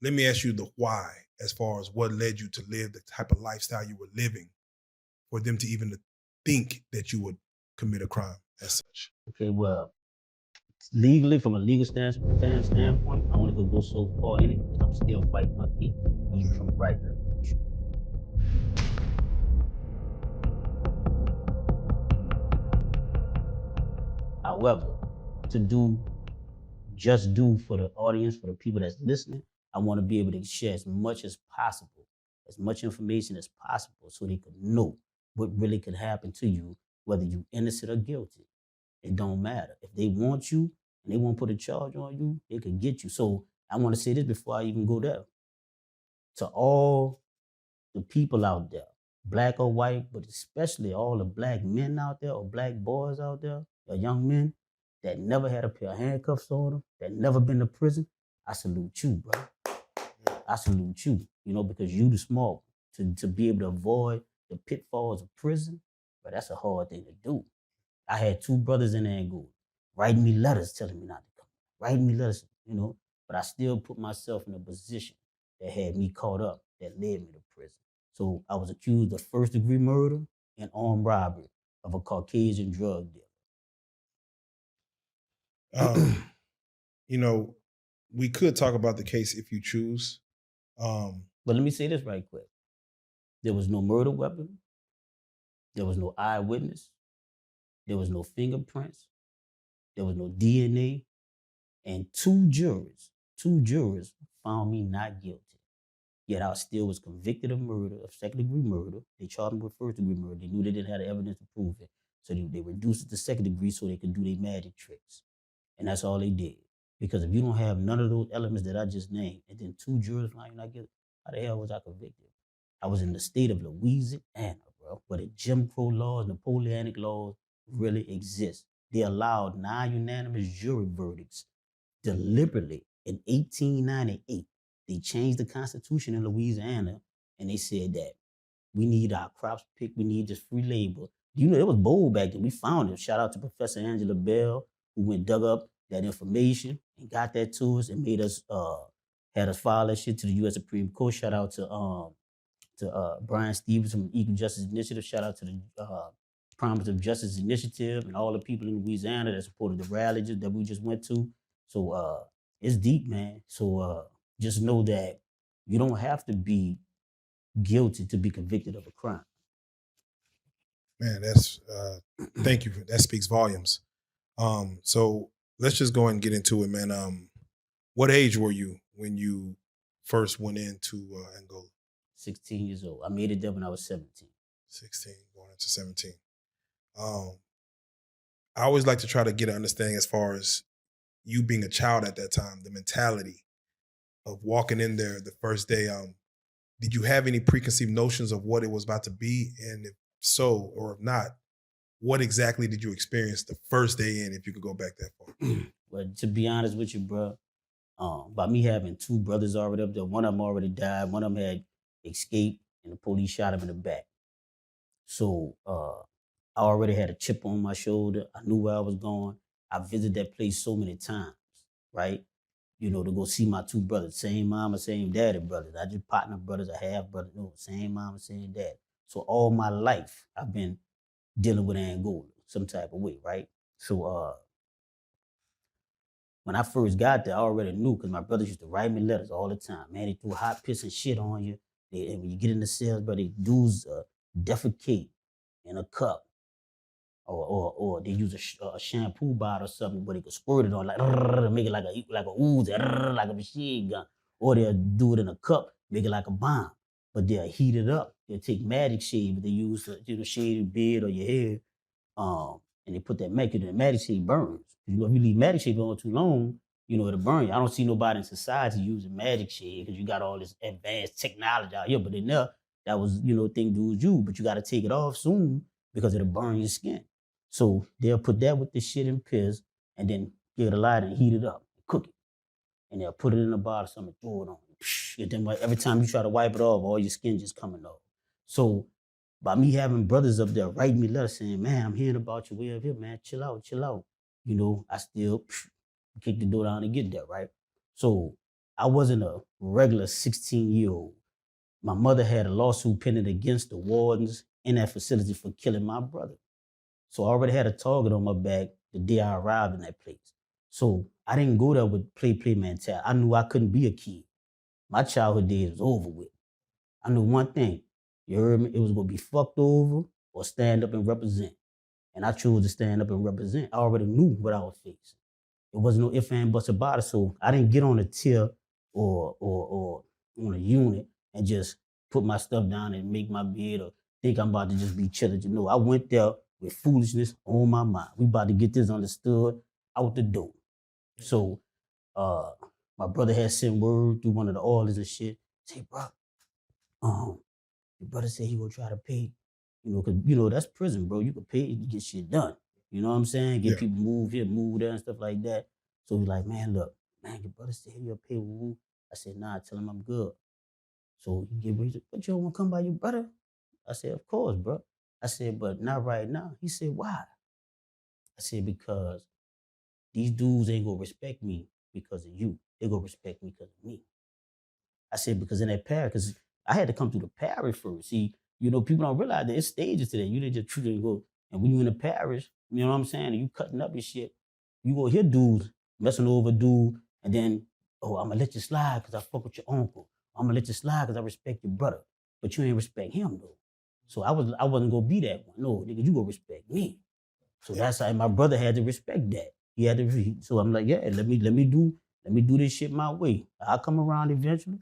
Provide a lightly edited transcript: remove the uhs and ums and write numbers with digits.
let me ask you the why, as far as what led you to live the type of lifestyle you were living, for them to even think that you would commit a crime as such. Okay, well, legally, from a legal standpoint, I only could go so far in it because I'm still fighting my case, even from right now. However, to just do for the audience, for the people that's listening, I want to be able to share as much as possible, as much information as possible so they could know what really could happen to you, whether you innocent or guilty. It don't matter. If they want you and they want to put a charge on you, they could get you. So I want to say this before I even go there. To all the people out there, black or white, but especially all the black men out there or black boys out there, or young men that never had a pair of handcuffs on them, that never been to prison, I salute you, bro. I salute you, because you the smart one. To be able to avoid the pitfalls of prison, but that's a hard thing to do. I had 2 brothers in Angola writing me letters telling me not to come, writing me letters, but I still put myself in a position that had me caught up, that led me to prison. So I was accused of first-degree murder and armed robbery of a Caucasian drug dealer. We could talk about the case if you choose. But let me say this right quick. There was no murder weapon. There was no eyewitness. There was no fingerprints. There was no DNA. And 2 jurors found me not guilty. Yet I still was convicted of murder, of second-degree murder. They charged me with first-degree murder. They knew they didn't have the evidence to prove it. So they reduced it to second degree so they could do their magic tricks. And that's all they did. Because if you don't have none of those elements that I just named, and then 2 jurors found you not guilty, how the hell was I convicted? I was in the state of Louisiana, bro, where the Jim Crow laws, Napoleonic laws really exist. They allowed non-unanimous jury verdicts deliberately in 1898. They changed the Constitution in Louisiana, and they said that we need our crops picked, we need this free labor. It was bold back then. We found it. Shout out to Professor Angela Bell, who went dug up that information and got that to us and made us had us file that shit to the U.S. Supreme Court. Shout out to Brian Stevens from the Equal Justice Initiative. Shout out to the Promise of Justice Initiative and all the people in Louisiana that supported the rally that we just went to. So it's deep, man. So just know that you don't have to be guilty to be convicted of a crime. Man, that's thank you. That speaks volumes. So let's just go and get into it, man. What age were you when you first went into Angola? 16 years old. I made it there when I was 17. 16, going into 17. I always like to try to get an understanding as far as you being a child at that time, the mentality of walking in there the first day. Did you have any preconceived notions of what it was about to be? And if so, or if not, what exactly did you experience the first day in, if you could go back that far? Well, to be honest with you, bro, by me having 2 brothers already up there, one of them already died, one of them had escaped, and the police shot him in the back. So I already had a chip on my shoulder. I knew where I was going. I visited that place so many times, right? To go see my 2 brothers, same mama, same daddy brothers. I just partner brothers, a half brother, no, same mama, same dad. So all my life, I've been dealing with Angola some type of way, right? So when I first got there, I already knew because my brothers used to write me letters all the time. Man, they threw hot piss and shit on you. And when you get in the cells, bro, they dudes defecate in a cup. Or they use a shampoo bottle or something, but they could squirt it on make it like a ooze, like a machine gun. Or they'll do it in a cup, make it like a bomb. But they'll heat it up. They'll take magic shade, but they use to shade your beard or your hair. And they put that magic, and magic shade burns. If you leave magic shade on too long, it'll burn you. I don't see nobody in society using magic shade because you got all this advanced technology out here. But then that was, thing dudes use. But you got to take it off soon because it'll burn your skin. So they'll put that with the shit and piss and then get it a lighter and heat it up, cook it. And they'll put it in a bottle, something, throw it on. And then every time you try to wipe it off, all your skin just coming off. So by me having brothers up there writing me letters saying, man, I'm hearing about your way up here, man, chill out. I still kick the door down and get there, right? So I wasn't a regular 16-year-old. My mother had a lawsuit pending against the wardens in that facility for killing my brother. So I already had a target on my back the day I arrived in that place. So I didn't go there with play mentality. I knew I couldn't be a kid. My childhood days was over with. I knew one thing. You heard me? It was gonna be fucked over or stand up and represent. And I chose to stand up and represent. I already knew what I was facing. It wasn't no ifs and buts about it. So I didn't get on a tier or on a unit and just put my stuff down and make my bed or think I'm about to just be chilling. You know, I went there with foolishness on my mind. We about to get this understood out the door. So my brother had sent word through one of the orders and shit. Say, bro, your brother said he gonna try to pay, cause that's prison, bro. You can pay to get shit done. You know what I'm saying? Get Yeah. people move here, move there, and stuff like that. So he's like, man, look, man, your brother said he'll pay. Woo. I said, nah, tell him I'm good. So he get ready. But you don't want to come by your brother? I said, of course, bro. I said, but not right now. He said, why? I said, because these dudes ain't gonna respect me because of you. They gonna respect me because of me. I said, because in that parish, because I had to come through the parish first. See, people don't realize that it's stages to that. You didn't just treat it and go, and when you in the parish, you know what I'm saying, and you cutting up and shit, you gonna hear dudes messing over dude, and then, oh, I'm gonna let you slide because I fuck with your uncle. I'm gonna let you slide because I respect your brother. But you ain't respect him though. So I wasn't gonna be that one. No, nigga, you gonna respect me. So that's how my brother had to respect that. He had to. So I'm like, yeah, let me do this shit my way. I'll come around eventually.